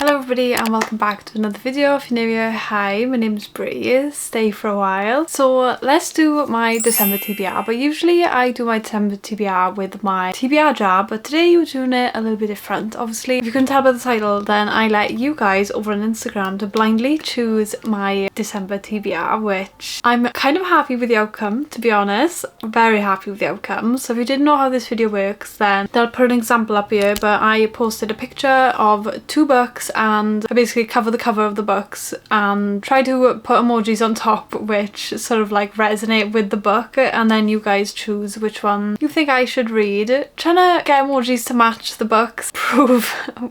Hello everybody and welcome back to another video. If you're new here, hi, my name's Bree, stay for a while. So let's do my December TBR, but usually I do my December TBR with my TBR jar, but today we're doing it a little bit different. Obviously, if you couldn't tell by the title, then I let you guys over on Instagram to blindly choose my December TBR, which I'm kind of happy with the outcome, to be honest. Very happy with the outcome. So if you didn't know how this video works, then I'll put an example up here, but I posted a picture of two books and I basically cover the cover of the books and try to put emojis on top which sort of like resonate with the book, and then you guys choose which one you think I should read. Trying to get emojis to match the books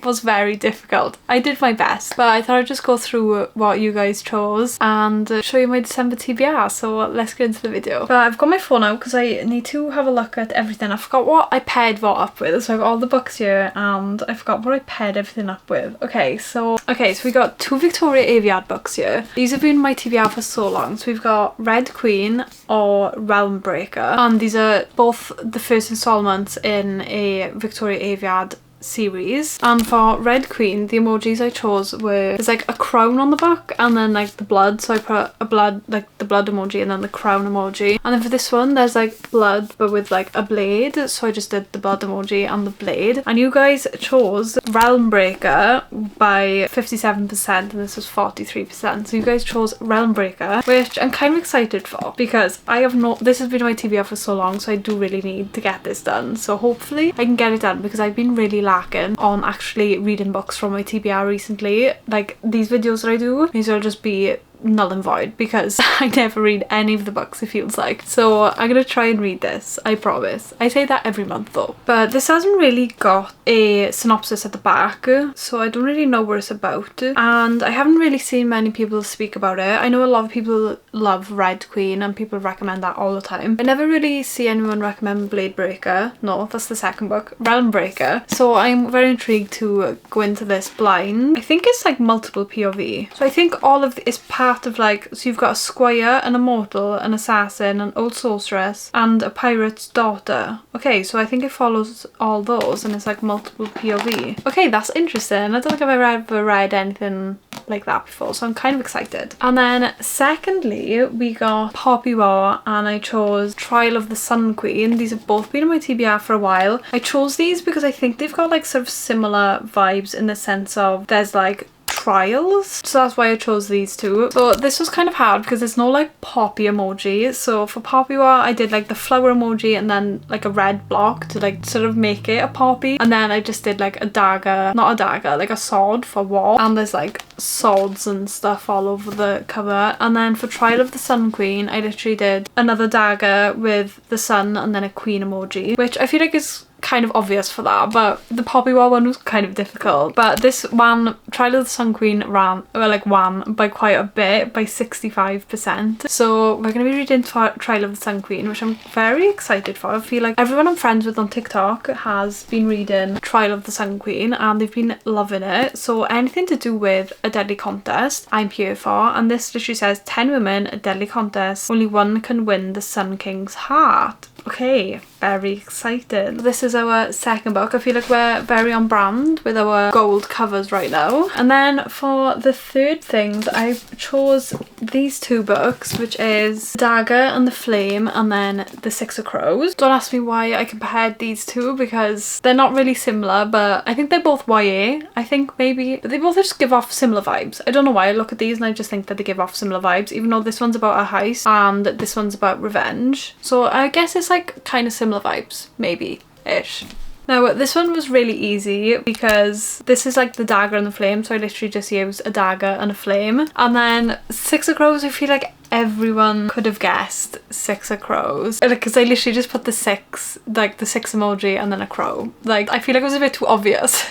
was very difficult. I did my best, but I thought I'd just go through what you guys chose and show you my December TBR, so let's get into the video. But I've got my phone out because I need to have a look at everything. I forgot what I paired what up with, so I've got all the books here and I forgot what I paired everything up with. Okay, so we got two Victoria Aveyard books here. These have been my TBR for so long. So we've got Red Queen or Realm Breaker, and these are both the first installments in a Victoria Aveyard series. And for Red Queen, the emojis I chose were, there's like a crown on the back and then like the blood, so I put a blood, like the blood emoji, and then the crown emoji. And then for this one there's like blood but with like a blade, so I just did the blood emoji and the blade. And you guys chose Realm Breaker by 57% and this was 43%, so you guys chose Realm Breaker, which I'm kind of excited for because this has been my TBR for so long, so I do really need to get this done. So hopefully I can get it done because I've been really lacking on actually reading books from my TBR recently. Like these videos that I do may as well just be null and void because I never read any of the books, it feels like. So I'm gonna try and read this, I promise. I say that every month though. But this hasn't really got a synopsis at the back, so I don't really know what it's about, and I haven't really seen many people speak about it. I know a lot of people love Red Queen and people recommend that all the time. I never really see anyone recommend Blade Breaker. No, that's the second book, Realm Breaker. So I'm very intrigued to go into this blind. I think it's like multiple POV, so I think all of it is part of like, so you've got a squire, an immortal, an assassin, an old sorceress, and a pirate's daughter. Okay, so I think it follows all those and it's like multiple POV. Okay, that's interesting. I don't think I've ever read anything like that before, so I'm kind of excited. And then secondly we got Poppy War and I chose Trial of the Sun Queen. These have both been in my TBR for a while. I chose these because I think they've got like sort of similar vibes in the sense of there's like trials, so that's why I chose these two. So this was kind of hard because there's no like poppy emoji, so for Poppy War I did like the flower emoji and then like a red block to like sort of make it a poppy, and then I just did like a dagger, not a dagger, like a sword for war, and there's like swords and stuff all over the cover. And then for Trial of the Sun Queen I literally did another dagger with the sun and then a queen emoji, which I feel like is kind of obvious for that, but the Poppy War one was kind of difficult. But this one, Trial of the Sun Queen, won by quite a bit, by 65%. So we're going to be reading Trial of the Sun Queen, which I'm very excited for. I feel like everyone I'm friends with on TikTok has been reading Trial of the Sun Queen and they've been loving it. So anything to do with a deadly contest, I'm here for. And this literally says 10 women, a deadly contest, only one can win the Sun King's heart. Okay, very excited. This is our second book. I feel like we're very on brand with our gold covers right now. And then for the third thing, I chose these two books, which is Dagger and the Flame and then The Six of Crows. Don't ask me why I compared these two because they're not really similar, but I think they're both YA, I think maybe, but they both just give off similar vibes. I don't know why I look at these and I just think that they give off similar vibes, even though this one's about a heist and this one's about revenge. So I guess it's like kind of similar vibes, maybe-ish. Now this one was really easy because this is like the dagger and the flame, so I literally just used a dagger and a flame. And then Six of Crows, I feel like everyone could have guessed Six of Crows because I literally just put the six, like the six emoji and then a crow. Like I feel like it was a bit too obvious.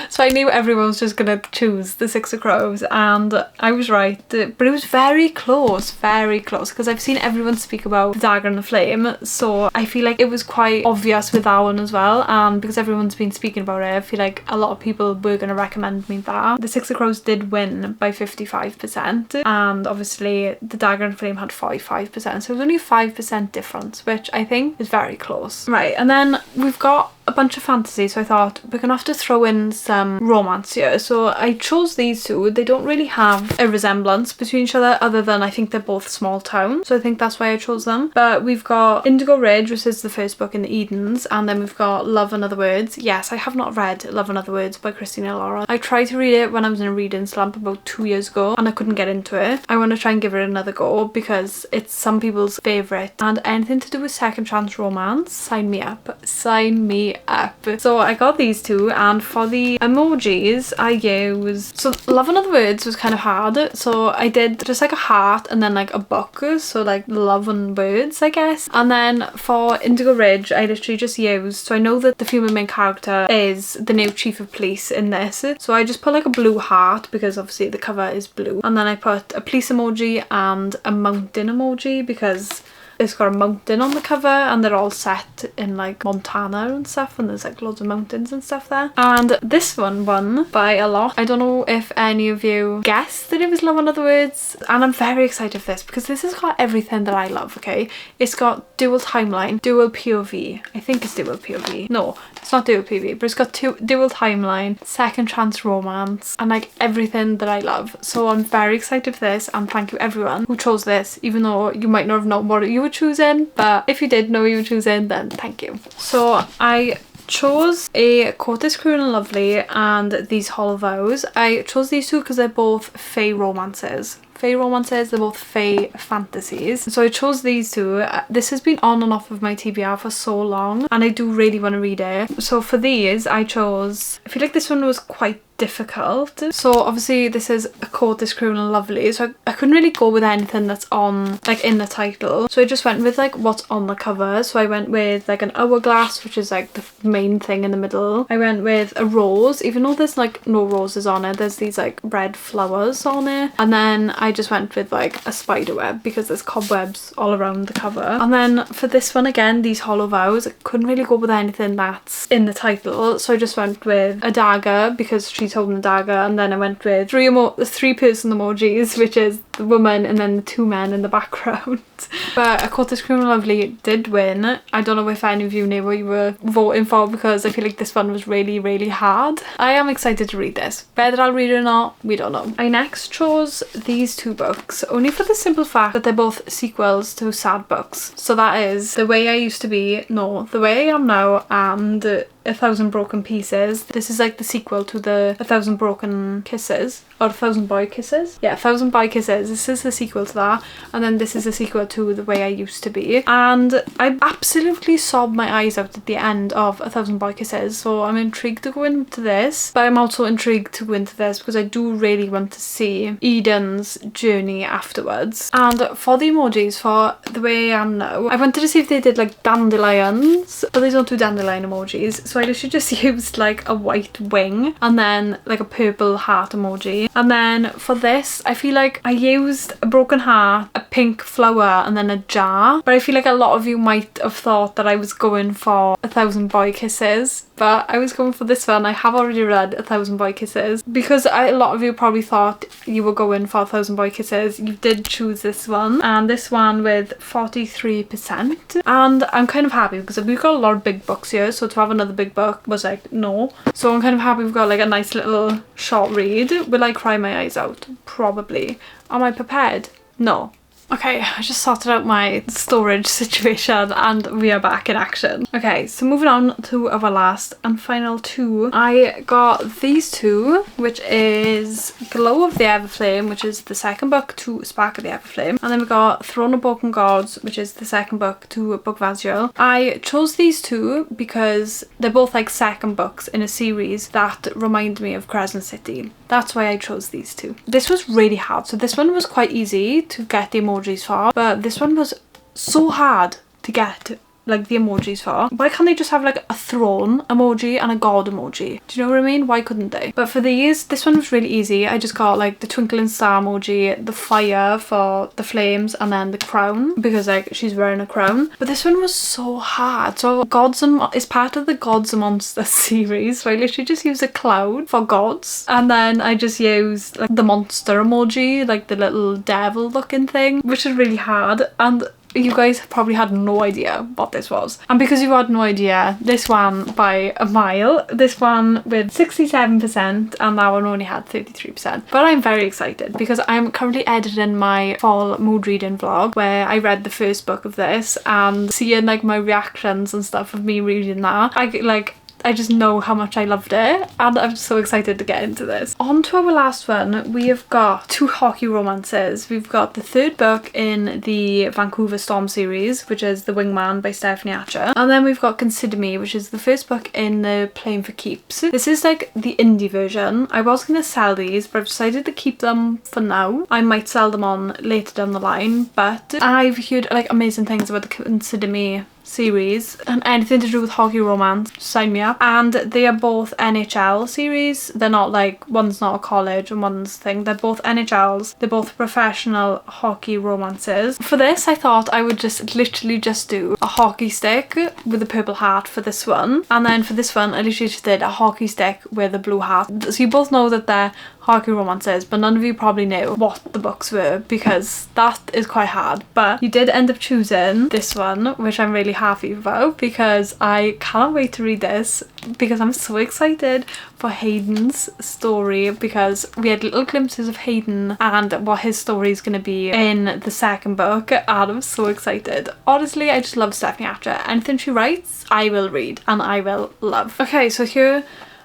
So I knew everyone was just gonna choose the Six of Crows and I was right, but it was very close because I've seen everyone speak about the dagger and the flame, so I feel like it was quite obvious with that one as well, and because everyone's been speaking about it I feel like a lot of people were gonna recommend me that. The Six of Crows did win by 55% and obviously the dagger and flame had 45%, so it was only a 5% difference, which I think is very close. Right, and then we've got a bunch of fantasy, so I thought we're gonna have to throw in some romance here. So I chose these two. They don't really have a resemblance between each other than I think they're both small towns, so I think that's why I chose them. But we've got Indigo Ridge, which is the first book in the Edens, and then we've got Love and Other Words. Yes, I have not read Love and Other Words by Christina Lauren. I tried to read it when I was in a reading slump about 2 years ago and I couldn't get into it. I want to try and give it another go because it's some people's favourite, and anything to do with second chance romance, sign me up. Sign me up. So I got these two, and for the emojis I used, so Love and Other Words was kind of hard, so I did just like a heart and then like a book, so like love and words I guess. And then for Indigo Ridge I literally just used, so I know that the female main character is the new chief of police in this, so I just put like a blue heart because obviously the cover is blue, and then I put a police emoji and a mountain emoji because it's got a mountain on the cover and they're all set in like Montana and stuff, and there's like loads of mountains and stuff there. And this one won by a lot. I don't know if any of you guessed that it was Love and Other Words, and I'm very excited for this because this has got everything that I love, okay? It's got dual timeline, dual POV. I think it's dual POV. No, it's not dual POV, but it's got dual timeline, second chance romance, and like everything that I love. So I'm very excited for this, and thank you everyone who chose this, even though you might not have known what you were choosing, but if you did know you were choosing, then thank you. So I chose a Court is Cruel and Lovely and these Hollow Vows. I chose these two because they're both fae romances. Fae romances, they're both fae fantasies. So I chose these two. This has been on and off of my TBR for so long and I do really want to read it. So for these I chose, I feel like this one was quite difficult. So obviously this is A Court is Cruel and Lovely, so I couldn't really go with anything that's on like in the title, so I just went with like what's on the cover. So I went with like an hourglass, which is like the main thing in the middle. I went with a rose, even though there's like no roses on it, there's these like red flowers on it. And then I just went with like a spider web because there's cobwebs all around the cover. And then for this one again, these Hollow Vows, I couldn't really go with anything that's in the title, so I just went with a dagger because she's holding a dagger, and then I went with three person emojis, which is the woman and then the two men in the background. But A Court is Cruel and Lovely did win. I don't know if any of you knew what you were voting for because I feel like this one was really, really hard. I am excited to read this. Whether I'll read it or not, we don't know. I next chose these two books, only for the simple fact that they're both sequels to sad books. So that is The Way I Used to Be, no, The Way I Am Now, and A Thousand Broken Pieces. This is like the sequel to the A Thousand Broken Kisses, or A Thousand Boy Kisses. Yeah, A Thousand Boy Kisses. This is the sequel to that, and then this is the sequel to The Way I Used to Be. And I absolutely sobbed my eyes out at the end of A Thousand Boy Kisses, so I'm intrigued to go into this, but I'm also intrigued to go into this because I do really want to see Eden's journey afterwards. And for the emojis for The Way I Am Now, I wanted to see if they did like dandelions, but they don't do dandelion emojis, so I literally just used like a white wing and then like a purple heart emoji. And then for this, I feel like I used a broken heart, a pink flower, and then a jar, but I feel like a lot of you might have thought that I was going for A Thousand Boy Kisses, but I was going for this one. I have already read A Thousand Boy Kisses because a lot of you probably thought you were going for A Thousand Boy Kisses. You did choose this one, and this one with 43%, and I'm kind of happy because we've got a lot of big books here, so to have another big book was like no, so I'm kind of happy we've got like a nice little short read. Will I cry my eyes out? Probably. Am I prepared? No. Okay, I just sorted out my storage situation and we are back in action. Okay, so moving on to our last and final two. I got these two, which is Glow of the Everflame, which is the second book to Spark of the Everflame. And then we got Throne of Broken Gods, which is the second book to Book Vasual. I chose these two because they're both like second books in a series that remind me of Crescent City. That's why I chose these two. This was really hard. So this one was quite easy to get the emojis for, but this one was so hard to get like the emojis for. Why can't they just have like a throne emoji and a god emoji? Do you know what I mean? Why couldn't they? But for these, this one was really easy. I just got like the twinkling star emoji, the fire for the flames, and then the crown because like she's wearing a crown. But this one was so hard. So gods and is part of the Gods and Monsters series, so I literally just used a cloud for gods, and then I just used like the monster emoji, like the little devil looking thing, which is really hard. And you guys probably had no idea what this was. And because you had no idea, this one by a mile, this one with 67% and that one only had 33%. But I'm very excited because I'm currently editing my fall mood reading vlog where I read the first book of this, and seeing like my reactions and stuff of me reading that, I just know how much I loved it, and I'm so excited to get into this. On to our last one, we have got two hockey romances. We've got the third book in the Vancouver Storm series, which is The Wingman by Stephanie Archer. And then we've got Consider Me, which is the first book in the Playing for Keeps. This is like the indie version. I was going to sell these, but I've decided to keep them for now. I might sell them on later down the line, but I've heard like amazing things about the Consider Me series, and anything to do with hockey romance, sign me up. And they are both NHL series. They're not like, one's not a college and one's thing, they're both NHLs. They're both professional hockey romances. For this I thought I would just literally just do a hockey stick with a purple heart for this one, and then for this one I literally just did a hockey stick with a blue heart. So you both know that they're hockey romances, but none of you probably knew what the books were because that is quite hard. But you did end up choosing this one, which I'm really happy about because I cannot wait to read this, because I'm so excited for Hayden's story, because we had little glimpses of Hayden and what his story is going to be in the second book, and I'm so excited. Honestly, I just love Stephanie Archer. Anything she writes I will read and I will love. Okay, so here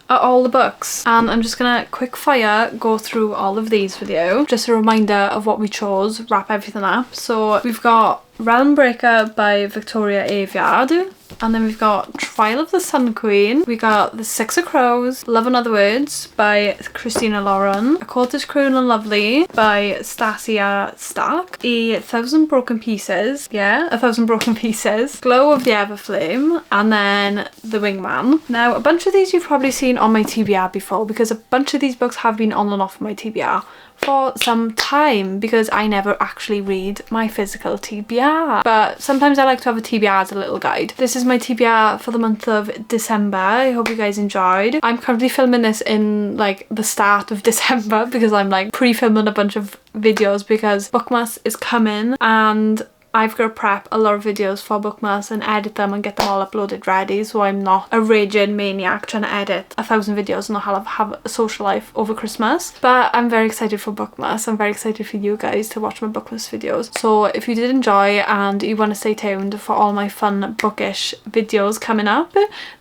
are all the books, and I'm just gonna quick fire go through all of these with you. Just a reminder of what we chose, wrap everything up. So we've got Realm Breaker by Victoria Aveyard, and then we've got Trial of the Sun Queen, we got The Six of Crows, Love and Other Words by Christina Lauren, A Court is Cruel and Lovely by Stasia Stark, A Thousand Broken Pieces, Glow of the Everflame, and then The Wingman. Now a bunch of these you've probably seen on my TBR before, because a bunch of these books have been on and off my TBR for some time because I never actually read my physical TBR, but sometimes I like to have a TBR as a little guide. This is my TBR for the month of December. I hope you guys enjoyed. I'm currently filming this in like the start of December because I'm like pre-filming a bunch of videos because Bookmas is coming, and I've got to prep a lot of videos for Bookmas and edit them and get them all uploaded ready, so I'm not a raging maniac trying to edit 1,000 videos and not have a social life over Christmas. But I'm very excited for Bookmas. I'm very excited for you guys to watch my Bookmas videos. So if you did enjoy and you want to stay tuned for all my fun bookish videos coming up,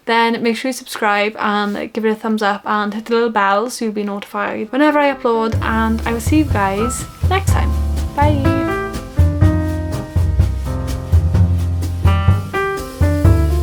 then make sure you subscribe and give it a thumbs up and hit the little bell so you'll be notified whenever I upload, and I will see you guys next time. Bye!